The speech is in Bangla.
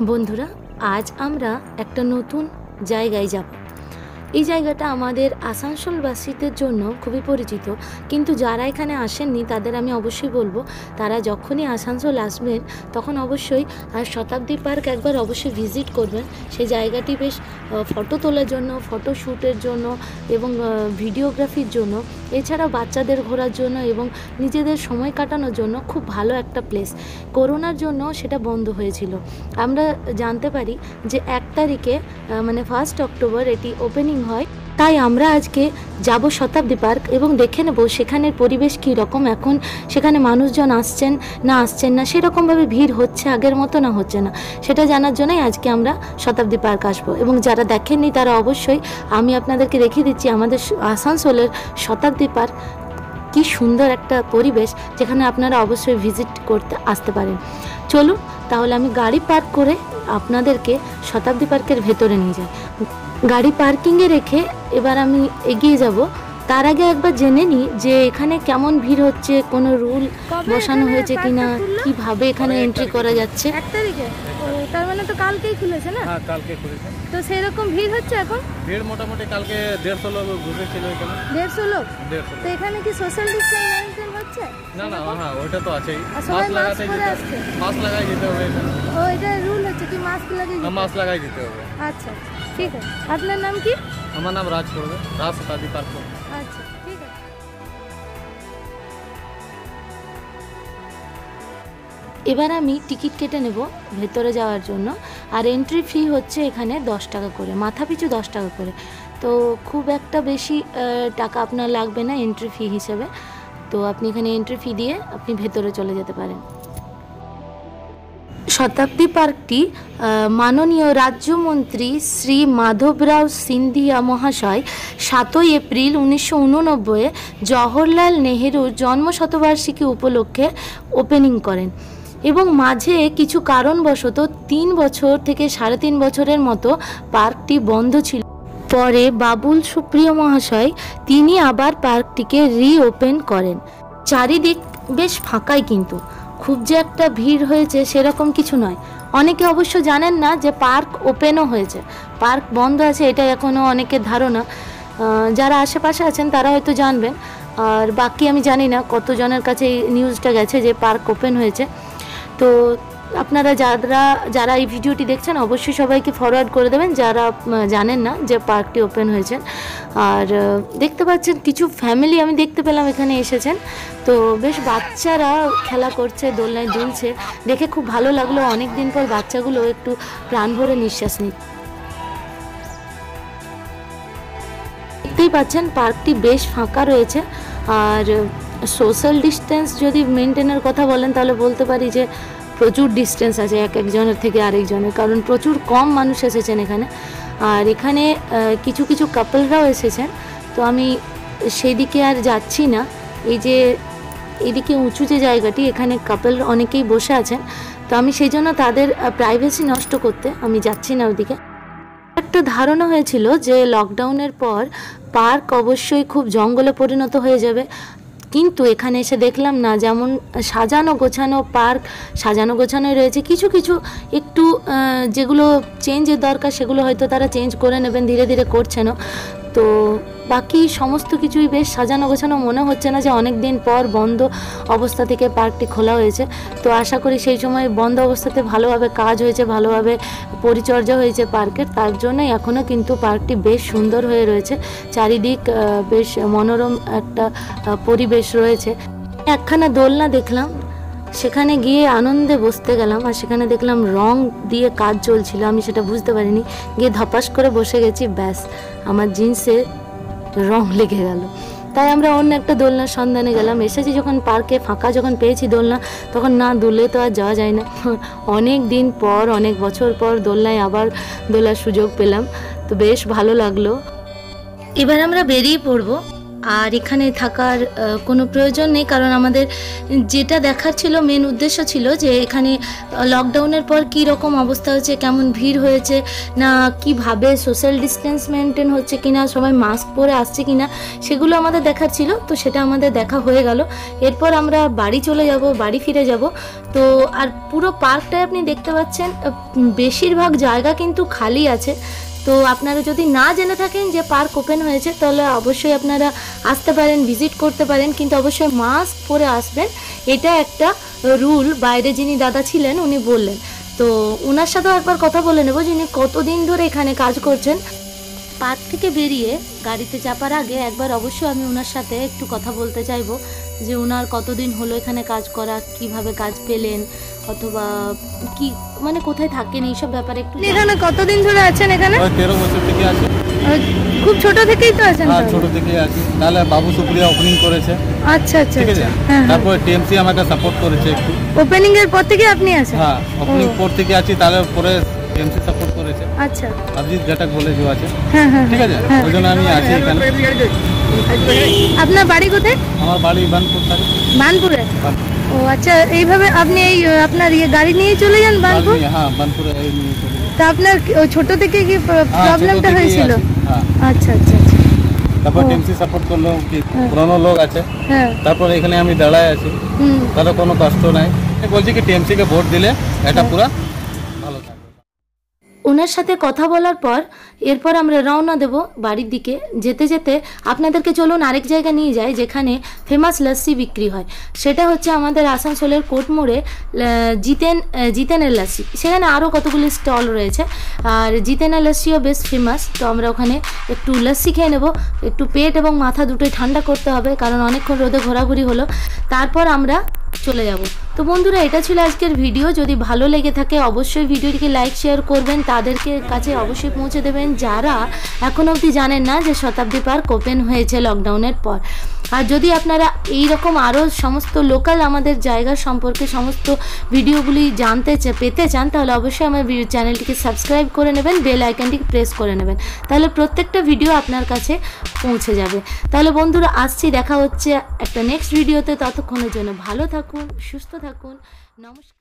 বন্ধুরা, আজ আমরা একটা নতুন জায়গায় যাব। এই জায়গাটা আমাদের আসানসোলবাসীদের জন্য খুবই পরিচিত, কিন্তু যারা এখানে আসেননি তাদের আমি অবশ্যই বলবো তারা যখনই আসানসোল আসবেন তখন অবশ্যই শতাব্দী পার্ক একবার অবশ্যই ভিজিট করবেন। সেই জায়গাটি বেশ ফটো তোলার জন্য, ফটোশ্যুটের জন্য এবং ভিডিওগ্রাফির জন্য, এছাড়াও বাচ্চাদের ঘোরার জন্য এবং নিজেদের সময় কাটানোর জন্য খুব ভালো একটা প্লেস। করোনার জন্য সেটা বন্ধ হয়েছিল। আমরা জানতে পারি যে 1 তারিখে মানে 1 অক্টোবর এটি ওপেনিং হয়। তাই আমরা আজকে যাব শতাব্দী পার্ক এবং দেখে নেব সেখানের পরিবেশ কী রকম। এখন সেখানে মানুষজন আসছেন না সেরকমভাবে ভিড় হচ্ছে আগের মতো না হচ্ছে না, সেটা জানার জন্যই আজকে আমরা শতাব্দী পার্ক আসবো। এবং যারা দেখেননি তারা অবশ্যই, আমি আপনাদেরকে রেখে দিচ্ছি আমাদের আসানসোলের শতাব্দী পার্ক। কি সুন্দর একটা পরিবেশ, যেখানে আপনারা অবশ্যই ভিজিট করতে আসতে পারেন। চলুন তাহলে আমি গাড়ি পার্ক করে আপনাদেরকে শতাব্দী পার্কের ভেতরে নিয়ে যাই। গাড়ি পার্কিংয়ে রেখে এবার আমি এগিয়ে যাব। তার আগে একবার জেনে নিই যে এখানে কেমন ভিড় হচ্ছে, কোনো রুল বসানো হয়েছে কিনা, কিভাবে এখানে এন্ট্রি করা যাচ্ছে। 1 তারিখে, তার মানে তো কালকেই খুলেছে না? হ্যাঁ, কালকে খুলেছে। তো সেরকম ভিড় হচ্ছে এখন? ভিড় মোটামুটি কালকে 150 লোক ঘুরেছিল এখানে। 150 লোক? 150। তো এখানে কি সোশ্যাল ডিসটেন্স মেইনটেইন হচ্ছে? না, হ্যাঁ ওইটা তো আছেই। মাস্ক লাগাতে যেতে, মাস্ক লাগাই যেতে হবে এখানে। ও, এটা রুল হচ্ছে কি মাস্ক লাগিয়ে? হ্যাঁ, মাস্ক লাগাই যেতে হবে। আচ্ছা, ঠিক আছে। আপনার নাম কি? আমার নাম রাজ করবে, রাজ শতাব্দী পার্ক। আচ্ছা, ঠিক আছে। এবার আমি টিকিট কেটে নেব ভেতরে যাওয়ার জন্য। আর এন্ট্রি ফি হচ্ছে এখানে 10 টাকা করে, মাথা পিছু 10 টাকা করে। তো খুব একটা বেশি টাকা আপনার লাগবে না এন্ট্রি ফি হিসেবে। তো আপনি এখানে এন্ট্রি ফি দিয়ে আপনি ভেতরে চলে যেতে পারেন। শতাব্দী পার্কটি মাননীয় রাজ্যমন্ত্রী শ্রী মাধবরাও সিন্ধিয়া মহাশয় 7 এপ্রিল 1989 জওহরলাল নেহেরুর জন্মশতবার্ষিকী উপলক্ষে ওপেনিং করেন এবং মাঝে কিছু কারণবশত 3 বছর থেকে 3.5 বছরের মতো পার্কটি বন্ধ ছিল। পরে বাবুল সুপ্রিয় মহাশয় তিনি আবার পার্কটিকে রিওপেন করেন। চারিদিক বেশ ফাঁকাই, কিন্তু খুব যে একটা ভিড় হয়েছে সেরকম কিছু নয়। অনেকে অবশ্য জানেন না যে পার্ক ওপেনও হয়েছে, পার্ক বন্ধ আছে এটা এখনও অনেকের ধারণা। যারা আশেপাশে আছেন তারা হয়তো জানবেন, আর বাকি আমি জানি না কতজনের কাছে এই নিউজটা গেছে যে পার্ক ওপেন হয়েছে। তো আপনারা যারা এই ভিডিওটি দেখছেন অবশ্যই সবাইকে ফরওয়ার্ড করে দেবেন যারা জানেন না যে পার্কটি ওপেন হয়েছে। আর দেখতে পাচ্ছেন কিছু ফ্যামিলি আমি দেখতে পেলাম এখানে এসেছেন। তো বেশ বাচ্চারা খেলা করছে, দোলনায় দুলছে, দেখে খুব ভালো লাগলো। অনেক দিন পর বাচ্চাগুলো একটু প্রাণ ভরে নিঃশ্বাস নিচ্ছে। দেখতেই পাচ্ছেন পার্কটি বেশ ফাঁকা রয়েছে। আর সোশ্যাল ডিস্টেন্স যদি মেনটেনের কথা বলেন তাহলে বলতে পারি যে প্রচুর ডিস্টেন্স আছে একজনের থেকে আরেকজনের, কারণ প্রচুর কম মানুষ এসেছেন এখানে। আর এখানে কিছু কিছু কাপলরাও এসেছেন, তো আমি সেই দিকে আর যাচ্ছি না। এই যে এইদিকে উঁচু যে জায়গাটি, এখানে কাপল অনেকেই বসে আছেন, তো আমি সেই জন্য তাদের প্রাইভেসি নষ্ট করতে আমি যাচ্ছি না ওইদিকে। একটা ধারণা হয়েছিল যে লকডাউনের পর পার্ক অবশ্যই খুব জঙ্গলে পরিণত হয়ে যাবে, কিন্তু এখানে এসে দেখলাম না, যেমন সাজানো গোছানো পার্ক, সাজানো গোছানোই রয়েছে। কিছু কিছু একটু যেগুলো চেঞ্জের দরকার সেগুলো হয়তো তারা চেঞ্জ করে নেবেন, ধীরে ধীরে করছেনও। তো বাকি সমস্ত কিছুই বেশ সাজানো গোছানো, মনে হচ্ছে না যে অনেক দিন পর বন্ধ অবস্থা থেকে পার্কটি খোলা হয়েছে। তো আশা করি সেই সময় বন্ধ অবস্থাতে ভালোভাবে কাজ হয়েছে, ভালোভাবে পরিচর্যা হয়েছে পার্কের, তার জন্যই এখনও কিন্তু পার্কটি বেশ সুন্দর হয়ে রয়েছে। চারিদিক বেশ মনোরম একটা পরিবেশ রয়েছে। একখানা দোলনা দেখলাম, সেখানে গিয়ে আনন্দে বসতে গেলাম, আর সেখানে দেখলাম রং দিয়ে কাজ চলছিল, আমি সেটা বুঝতে পারিনি, গিয়ে ধপাস করে বসে গেছি, ব্যাস আমার জিন্সে রং লেগে গেল। তাই আমরা অন্য একটা দোলনার সন্ধানে গেলাম। এসেছি যখন পার্কে, ফাঁকা যখন পেয়েছি দোলনা, তখন না দুলে তো আর যাওয়া যায় না। অনেক দিন পর, অনেক বছর পর দোলনায় আবার দোলার সুযোগ পেলাম, তো বেশ ভালো লাগলো। এবার আমরা বেরিয়ে পড়বো। আর এখানে থাকার কোনো প্রয়োজন নেই, কারণ আমাদের যেটা দেখার ছিল, মেন উদ্দেশ্য ছিল যে এখানে লকডাউনের পর কী রকম অবস্থা হয়েছে, কেমন ভিড় হয়েছে, না কিভাবে সোশ্যাল ডিস্টেন্স মেনটেন হচ্ছে কিনা, সবাই মাস্ক পরে আসছে কিনা, সেগুলো আমাদের দেখার ছিল। তো সেটা আমাদের দেখা হয়ে গেল। এরপর আমরা বাড়ি চলে যাব, বাড়ি ফিরে যাব। তো আর পুরো পার্কটায় আপনি দেখতে পাচ্ছেন বেশিরভাগ জায়গা কিন্তু খালি আছে। তো আপনারা যদি না জেনে থাকেন যে পার্ক ওপেন হয়েছে, তাহলে অবশ্যই আপনারা আসতে পারেন, ভিজিট করতে পারেন, কিন্তু অবশ্যই মাস্ক পরে আসবেন। এটা একটা রুল বাইরে যিনি দাদা ছিলেন উনি বললেন। তো ওনার সাথেও একবার কথা বলে নেব, যিনি কতদিন ধরে এখানে কাজ করছেন। পার্ক থেকে বেরিয়ে গাড়িতে চাপার আগে একবার অবশ্যই আমি ওনার সাথে একটু কথা বলতে চাইবো যে ওনার কতদিন হলো এখানে কাজ করা, কিভাবে কাজ পেলেন, অথবা কি মানে কোথায় থাকেন, এইসব ব্যাপারে একটু এখানে কতদিন ধরে আছেন এখানে? 13 বছর থেকে আছি। খুব ছোট থেকেই তো আছেন? হ্যাঁ, ছোট থেকেই আছি। তাহলে বাবু সুপ্রিয়া ওপেনিং করেছে। আচ্ছা আচ্ছা, ঠিক আছে। তারপর টিএমসি আমাকে সাপোর্ট করেছে একটু। ওপেনিং এর পর থেকে আপনি আছেন? হ্যাঁ, ওপেনিং পর থেকে আছি, তাহলে পরে টিএমসি সাপোর্ট করেছে। আচ্ছা, অভিজিৎ ঘাটক বলে যে আছে। হ্যাঁ হ্যাঁ, ঠিক আছে, ওই জন্য আমি আছি এখানে। আপনার বাড়ি কোথায়? আমার বাড়ি বানপুর থাকে। বানপুরে? ও আচ্ছা, এইভাবে আপনি এই আপনার গাড়ি নিয়ে চলে যান বানপুর? হ্যাঁ, বানপুরে এই নিয়ে চলে যাই। তা আপনার ছোট থেকে কি প্রবলেমটা ছোট থেকেই হয়েছিল? আছি। হ্যাঁ, আচ্ছা আচ্ছা আচ্ছা, তারপর টিএমসি সাপোর্ট করলো, কি পুরনো লোক আছে। হ্যাঁ, তারপর এখানে আমি দাঁড়ায় আছি, তাহলে কোনো কষ্ট নাই। বলছি কি টিএমসি কে ভোট দিলে এটা পুরা ভালো থাকবে। ওনার সাথে কথা বলার পর এরপর আমরা রওনা দেব বাড়ির দিকে। যেতে যেতে আপনাদেরকে চলুন আরেক জায়গা নিয়ে যাই যেখানে ফেমাস লস্যি বিক্রি হয়। সেটা হচ্ছে আমাদের আসানসোলের কোর্ট মোড়ে জিতেনের লস্যি। সেখানে আরও কতগুলি স্টল রয়েছে, আর জিতেনের লস্যিও বেশ ফেমাস। তো আমরা ওখানে একটু লস্যি খেয়ে নেব, একটু পেট এবং মাথা দুটোই ঠান্ডা করতে হবে, কারণ অনেকক্ষণ রোদে ঘোরাঘুরি হলো। তারপর আমরা চলে যাব। তো বন্ধুরা, এটা ছিল আজকের ভিডিও। যদি ভালো লেগে থাকে অবশ্যই ভিডিওটিকে লাইক শেয়ার করবেন, তাদেরকে কাছে অবশ্যই পৌঁছে দেবেন যারা এখনও অবধি জানেন না যে শতাব্দী পার্ক ওপেন হয়েছে লকডাউনের পর। আর যদি আপনারা এই রকম আরও সমস্ত লোকাল আমাদের জায়গার সম্পর্কে সমস্ত ভিডিওগুলি পেতে চান, তাহলে অবশ্যই আমার চ্যানেলটিকে সাবস্ক্রাইব করে নেবেন, বেল আইকনটিকে প্রেস করে নেবেন, তাহলে প্রত্যেকটা ভিডিও আপনার কাছে পৌঁছে যাবে। তাহলে বন্ধুরা, আসছি, দেখা হচ্ছে একটা নেক্সট ভিডিওতে। ততক্ষণের জন্য ভালো থাকুন, সুস্থ থাকুন, নমস্কার।